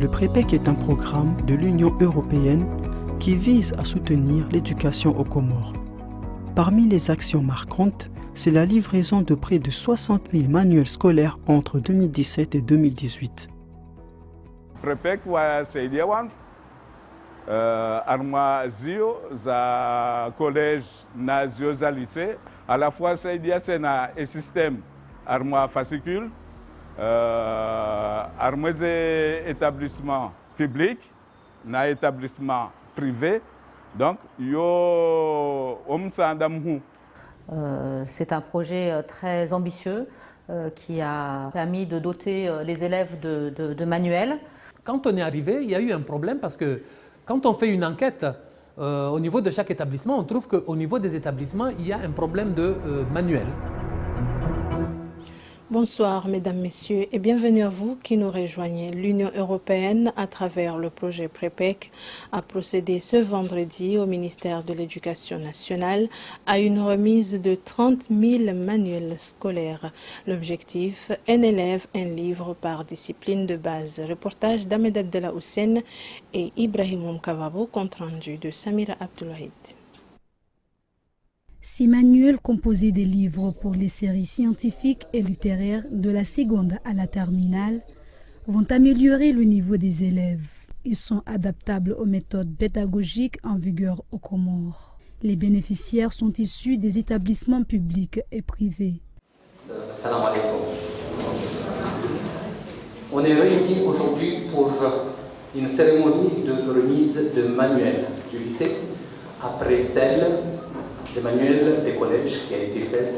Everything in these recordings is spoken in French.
Le PREPEC est un programme de l'Union européenne qui vise à soutenir l'éducation aux Comores. Parmi les actions marquantes, c'est la livraison de près de 60 000 manuels scolaires entre 2017 et 2018. PREPEC wasaidia wangu arma zio za collège na zio za lycée, à la fois saidia sena e système arma fascicule, arma ze établissement public na établissement privé. Donc yo omsandamhu. C'est un projet très ambitieux qui a permis de doter les élèves de manuels. Quand on est arrivé, il y a eu un problème parce que quand on fait une enquête au niveau de chaque établissement, on trouve qu'au niveau des établissements, il y a un problème de manuel. Bonsoir mesdames, messieurs et bienvenue à vous qui nous rejoignez. L'Union européenne, à travers le projet PREPEC, a procédé ce vendredi au ministère de l'Éducation nationale à une remise de 30 000 manuels scolaires. L'objectif, un élève, un livre par discipline de base. Reportage d'Ahmed Abdallah Houssen et Ibrahim Kavabo, compte rendu de Samira Abdoulahid. Ces manuels composés des livres pour les séries scientifiques et littéraires de la seconde à la terminale vont améliorer le niveau des élèves. Ils sont adaptables aux méthodes pédagogiques en vigueur aux Comores. Les bénéficiaires sont issus des établissements publics et privés. Salam alaikum. On est réunis aujourd'hui pour une cérémonie de remise de manuels du lycée après celle des manuels des collèges qui a été fait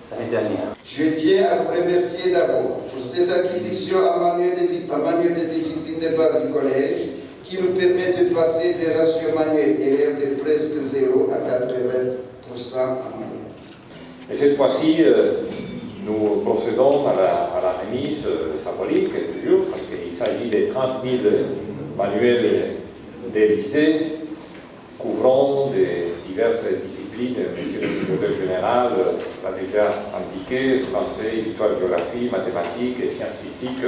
l'année dernière. Je tiens à vous remercier d'abord pour cette acquisition à manuel de discipline de base du collège qui nous permet de passer des ratios manuels élèves de presque 0 à 80% en manuel. Et cette fois-ci, nous procédons à la remise symbolique, toujours, parce qu'il s'agit des 30 000 manuels des lycées couvrant des diverses disciplines. Monsieur le secrétaire général l'a déjà indiqué, français, histoire, géographie, mathématiques et sciences physiques,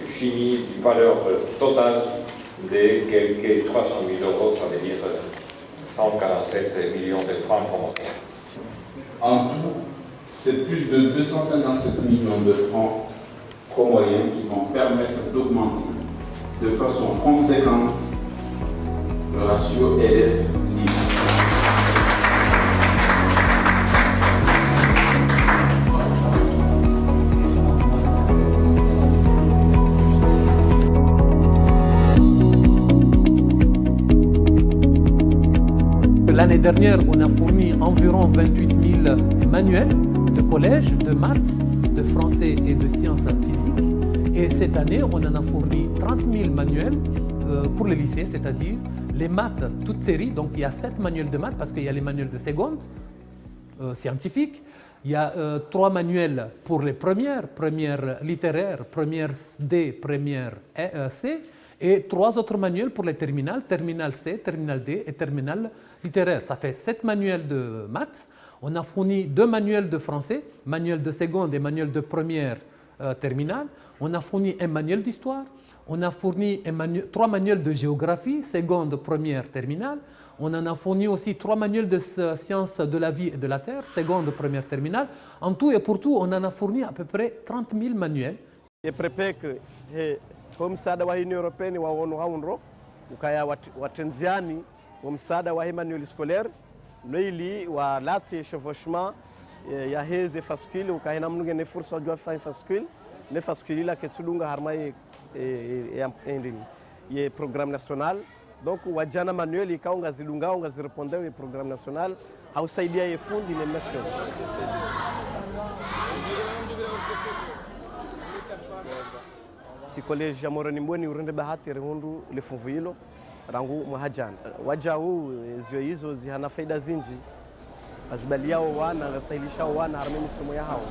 chimie, d'une valeur totale de quelques 300 000 euros, ça veut dire 147 millions de francs comoriens. En tout, c'est plus de 257 millions de francs comoriens qui vont permettre d'augmenter de façon conséquente le ratio élèves-livres. L'année dernière, on a fourni environ 28 000 manuels de collège, de maths, de français et de sciences physiques. Et cette année, on en a fourni 30 000 manuels pour les lycées, c'est-à-dire les maths, toutes séries. Donc il y a 7 manuels de maths parce qu'il y a les manuels de seconde, scientifiques. Il y a 3 manuels pour les premières littéraires, première D, première C. Et 3 autres manuels pour les terminales, terminale C, terminale D et terminale littéraire. Ça fait 7 manuels de maths. On a fourni 2 manuels de français, manuel de seconde et manuel de première terminale. On a fourni un manuel d'histoire. On a fourni 3 manuels de géographie, seconde, première, terminale. On en a fourni aussi 3 manuels de sciences de la vie et de la terre, seconde, première, terminale. En tout et pour tout, on en a fourni à peu près 30 000 manuels. Kwa msaada wa Union Européenne wa haundo ukaya watenziani wa msaada wa manuel scolaire noili wa lati chevauchement ya heze fascule ukaya mnunge ne fursa jwa fa fascule ne fascule la ke tudunga harmai ye programme national donc wajana manuel ikaunga zilunga unga zirepondeu ye programme national hausaidia ye fundi ne nation. Si collège ya Moroni Mbweni urende bahati rehundu lefunvu hilo rangu muhajana waja huu zio hizo zihana faida zinji azibaliao wana ngasailisha wana harme misomo ya hao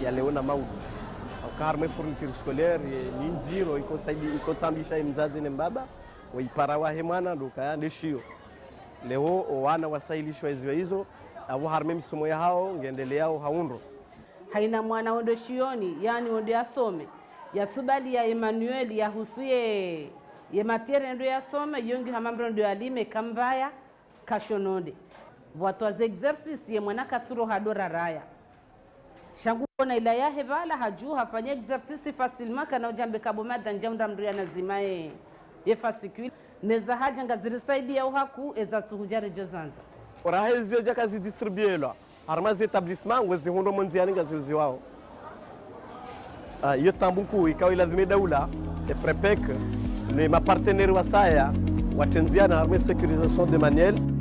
ya leona maudu au harme fourniture scolaire ni nziro iko saidi iko tambisha mzazi ne mbaba waipara wa hemana nduka ndishio leo wana wasailishwa zio hizo au harme misomo ya hao ngendeleao haundo haina mwana ondo shioni yani onde asome yatsubali ya Emmanuel yahusuye ye matiere ndo yasome yongi hamambro ndo alime kambaya kashononde watu az exercice ye mwana katsuro hadora raya shangu na ila ya hebala haju hafanya exercice facilement kana ujambe kabomada njamda mndu yanazimae ye fascicule neza haja ngazirisaidi ya uhaku eza tsuhujare jozanza orahezi jaka zi distribuelwa armazi etablissement wezi hundo monziani ngaziuzi wao yo tambuku ikawa lazima daula e prepec ni mapartenaire wa saya watenziana arme sécurisation de manuel